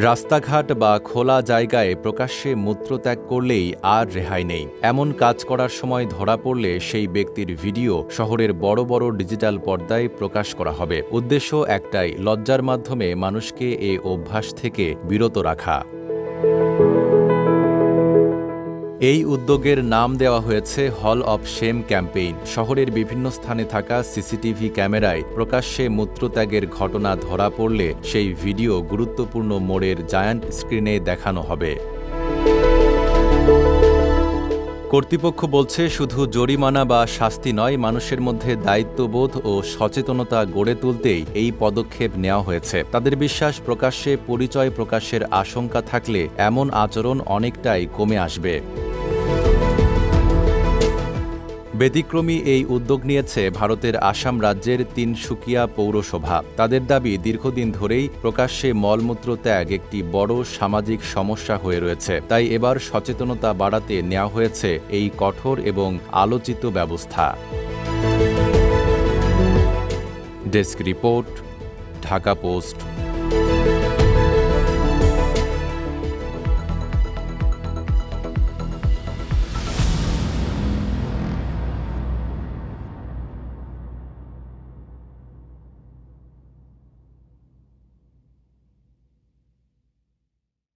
রাস্তাঘাট বা খোলা জায়গায় প্রকাশ্যে মূত্রত্যাগ করলেই আর রেহাই নেই। এমন কাজ করার সময় ধরা পড়লে সেই ব্যক্তির ভিডিও শহরের বড় বড় ডিজিটাল পর্দায় প্রকাশ করা হবে। উদ্দেশ্য একটাই, লজ্জার মাধ্যমে মানুষকে এ অভ্যাস থেকে বিরত রাখা। এই উদ্যোগের নাম দেওয়া হয়েছে হল অব শেম ক্যাম্পেইন। শহরের বিভিন্ন স্থানে থাকা সিসিটিভি ক্যামেরায় প্রকাশ্যে মূত্রত্যাগের ঘটনা ধরা পড়লে সেই ভিডিও গুরুত্বপূর্ণ মোড়ের জায়ান্ট স্ক্রিনে দেখানো হবে। কর্তৃপক্ষ বলছে, শুধু জরিমানা বা শাস্তি নয়, মানুষের মধ্যে দায়িত্ববোধ ও সচেতনতা গড়ে তুলতেই এই পদক্ষেপ নেওয়া হয়েছে। তাদের বিশ্বাস, প্রকাশ্যে পরিচয় প্রকাশের আশঙ্কা থাকলে এমন আচরণ অনেকটাই কমে আসবে। ব্যতিক্রমী এই উদ্যোগ নিয়েছে ভারতের আসাম রাজ্যের তিনসুকিয়া পৌরসভা। তাদের দাবি, দীর্ঘদিন ধরেই প্রকাশ্যে মলমূত্র ত্যাগ একটি বড় সামাজিক সমস্যা হয়ে রয়েছে। তাই এবার সচেতনতা বাড়াতে নেওয়া হয়েছে এই কঠোর এবং আলোচিত ব্যবস্থা। Desk report, Dhaka post.